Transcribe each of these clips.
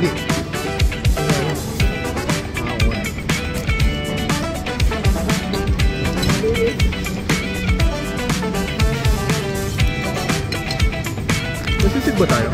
Dali. Masisig ba tayo?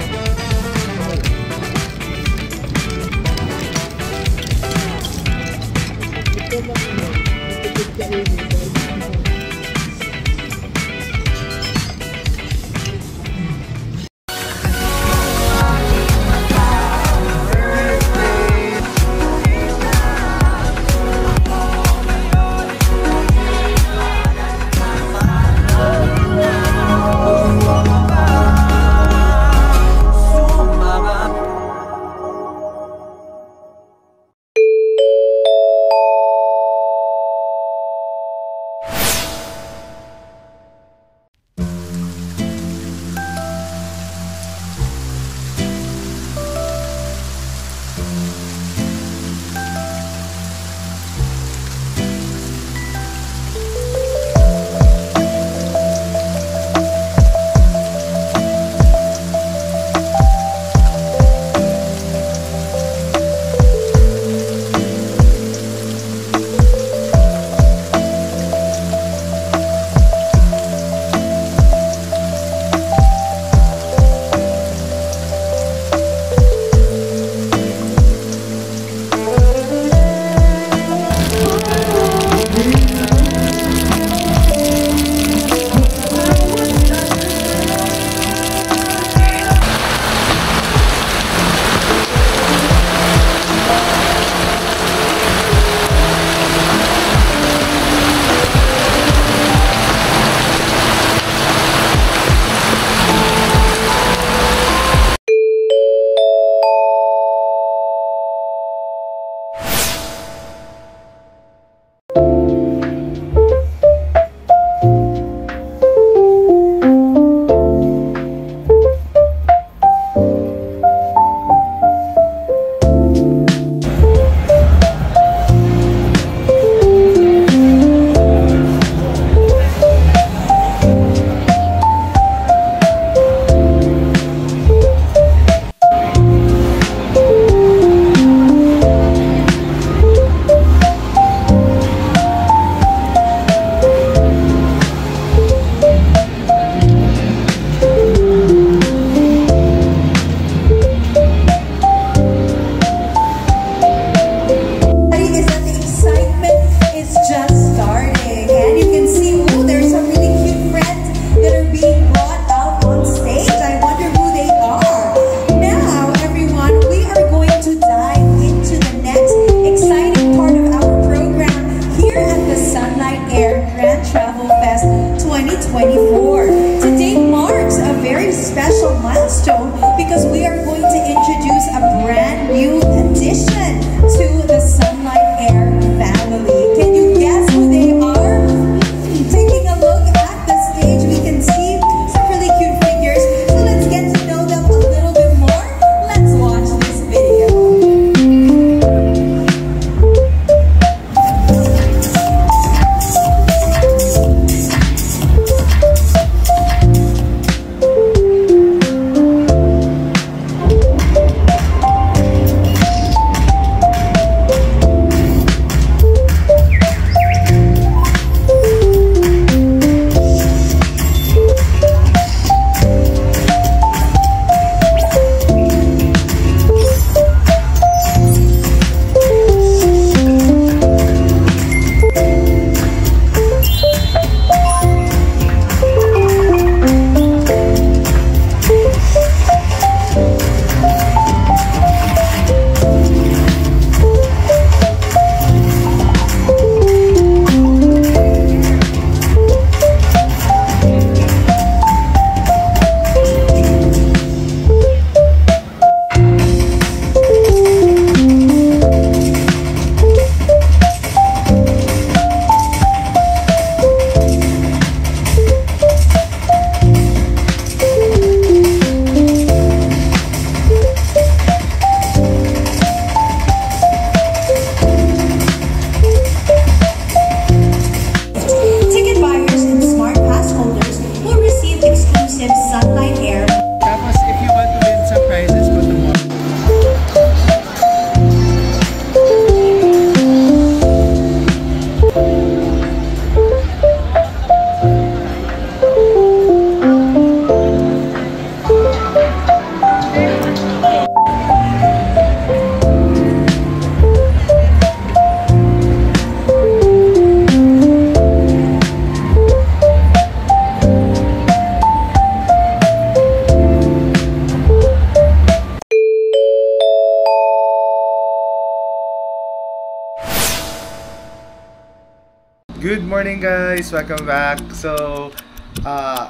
Good morning guys! Welcome back! So,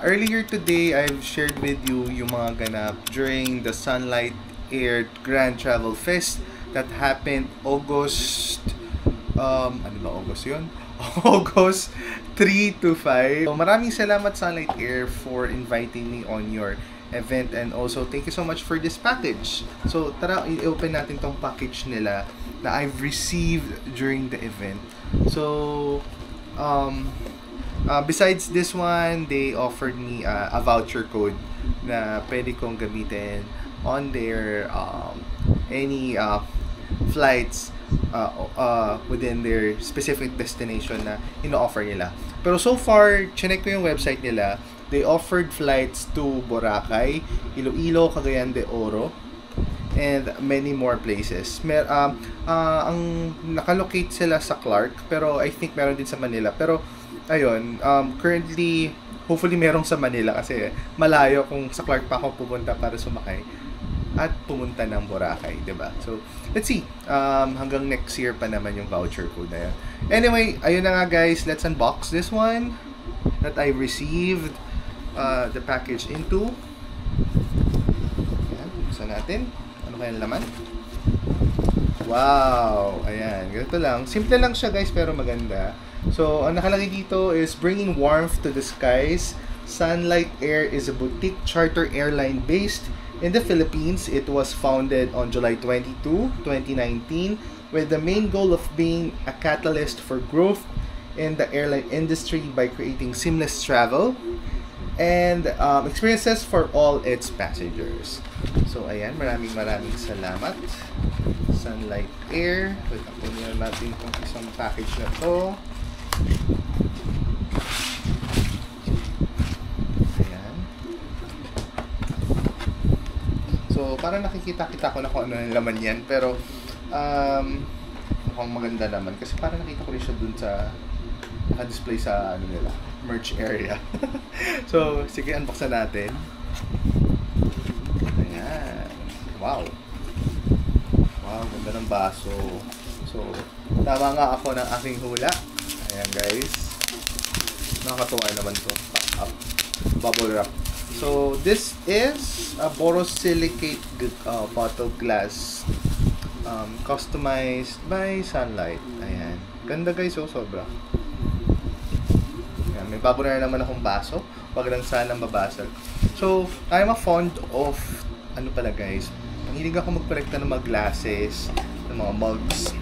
earlier today, I've shared with you yung mga ganap during the Sunlight Air Grand Travel Fest that happened August, ano ba August yun? August 3 to 5. So, maraming salamat Sunlight Air for inviting me on your event, and also thank you so much for this package. So, tara, i-open natin tong package nila na I've received during the event. So, besides this one, they offered me a voucher code na pwede kong gamitin on their any flights within their specific destination na ino-offer nila. Pero so far, chinek ko yung website nila. They offered flights to Boracay, Iloilo, Cagayan de Oro, and many more places. Ang nakalocate sila sa Clark, pero I think meron din sa Manila. Pero ayun, currently hopefully merong sa Manila kasi malayo kung sa Clark pa ako pupunta para sumakay at pumunta ng Boracay, 'di ba? So, let's see. Hanggang next year pa naman yung voucher code na yun. Anyway, ayun na nga guys, let's unbox this one that I received the package into. Ayan, buksan natin. Ano kaya laman? Wow! Ayan, ganito lang. Simple lang siya guys, pero maganda. So, ang nakalagay dito is bringing warmth to the skies. Sunlight Air is a boutique charter airline based in the Philippines. It was founded on July 22, 2019 with the main goal of being a catalyst for growth in the airline industry by creating seamless travel and experiences for all its passengers. So, ayan, maraming salamat. Sunlight Air. Wait, kunin natin itong isang package na to. Ayan. So, parang nakikita-kita ko na kung ano yung laman yan. Pero, mukhang maganda naman. Kasi parang nakita ko rin siya dun sa naka-display sa ano nila, merch area. So, sige, unboxan natin. Ayan. Wow. Wow, ganda ng baso. So, tama nga ako ng aking hula. Ayan guys. Nakakatuwa naman to. Bubble wrap. So, this is a borosilicate bottle glass. Customized by Sunlight. Ayan. Ganda guys, oh, sobra. Ayan, may bubble na naman akong baso. Wag lang sana mabasag. So, I'm a fond of, ano pala guys, mahilig ako magkolekta ng mga glasses, ng mga mugs.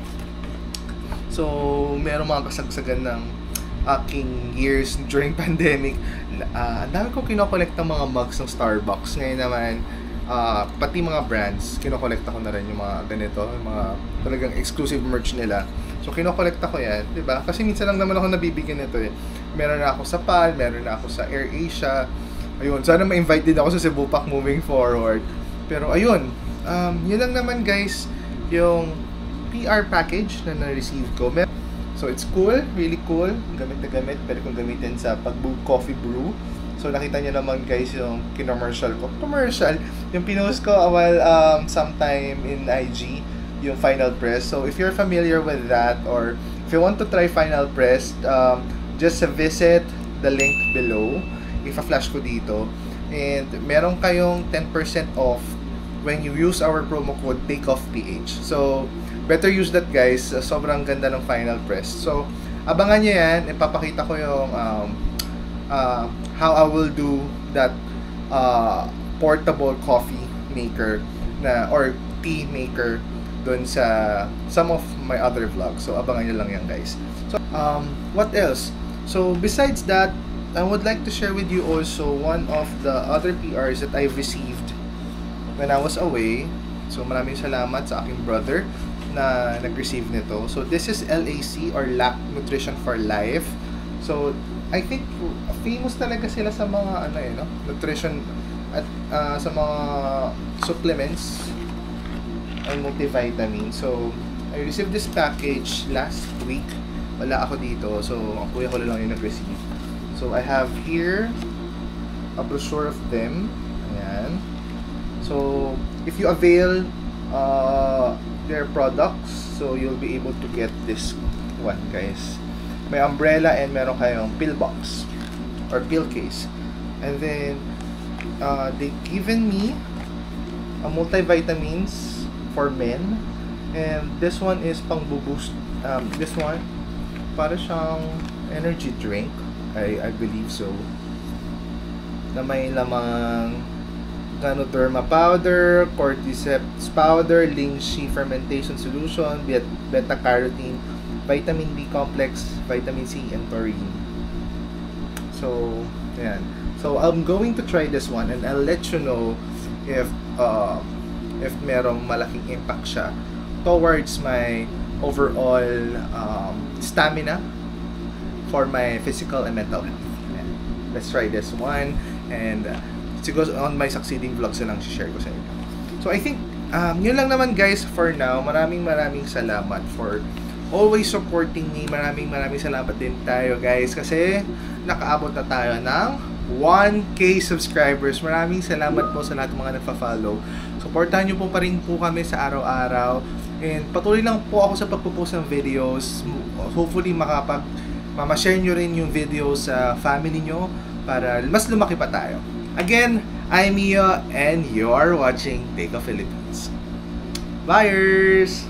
So, meron mga kasagsagan ng aking years during pandemic. Ang dami ko kinokolekta mga mugs ng Starbucks. Ngayon naman, pati mga brands, kinokolekta ko na rin yung mga ganito, yung mga talagang exclusive merch nila. So, kinokolekta ko yan, di ba? Kasi minsan lang naman ako nabibigyan nito eh. Meron na ako sa PAL, meron na ako sa AirAsia. Ayun, sana ma-invite din ako sa Cebu Pack moving forward. Pero ayun, yun lang naman guys, yung PR package na na-receive ko. So, it's cool, really cool. Gamit na gamit, pwede kong gamitin sa coffee brew. So, nakita nyo naman guys yung kinomercial ko. Commercial, yung pinost ko sometime in IG, yung Final Press. So, if you're familiar with that, or if you want to try Final Press, just visit the link below. Ipa-flash ko dito. And meron kayong 10% off when you use our promo code TakeOffPH. So, better use that guys. Sobrang ganda ng Final Press. So, abangan nyo yan. Ipapakita ko yung how I will do that portable coffee maker na, or tea maker dun sa some of my other vlogs. So, abangan nyo lang yan guys. So, what else? So, besides that, I would like to share with you also one of the other PRs that I've received when I was away. So, maraming salamat sa aking brother na nag-receive nito. So, this is LAC or LAC Nutrition for Life. So, I think famous talaga sila sa mga ano no? Nutrition at sa mga supplements and multivitamin. So, I received this package last week. Wala ako dito. So, ang kuya ko lang yung nag-receive. So, I have here a brochure of them. Ayan. So, if you avail their products, so you'll be able to get this one, guys. may umbrella, and meron kayong pill box or pill case. And then they given me a multivitamins for men, and this one is pang boost. This one para siyang energy drink, I believe so, na may lamang Ganoderma powder, cordyceps powder, lychee fermentation solution, beta-carotene, vitamin B complex, vitamin C, and taurine. So, ayan. So, I'm going to try this one, and I'll let you know if merong malaking impact siya towards my overall stamina for my physical and mental health. Ayan. Let's try this one, and siguro on my succeeding vlogs na lang share ko sa inyo. So I think yun lang naman guys for now. Maraming salamat for always supporting me. Maraming salamat din tayo guys, kasi nakaabot na tayo ng 1K subscribers. Maraming salamat po sa lahat ng mga nagfa-follow. Supportahan nyo po pa rin po kami sa araw-araw, and patuloy lang po ako sa pagpo-post ng videos. Hopefully mama-share nyo rin yung video sa family nyo para mas lumaki pa tayo. Again, I'm Mio, and you're watching Take Off Philippines. Buyers!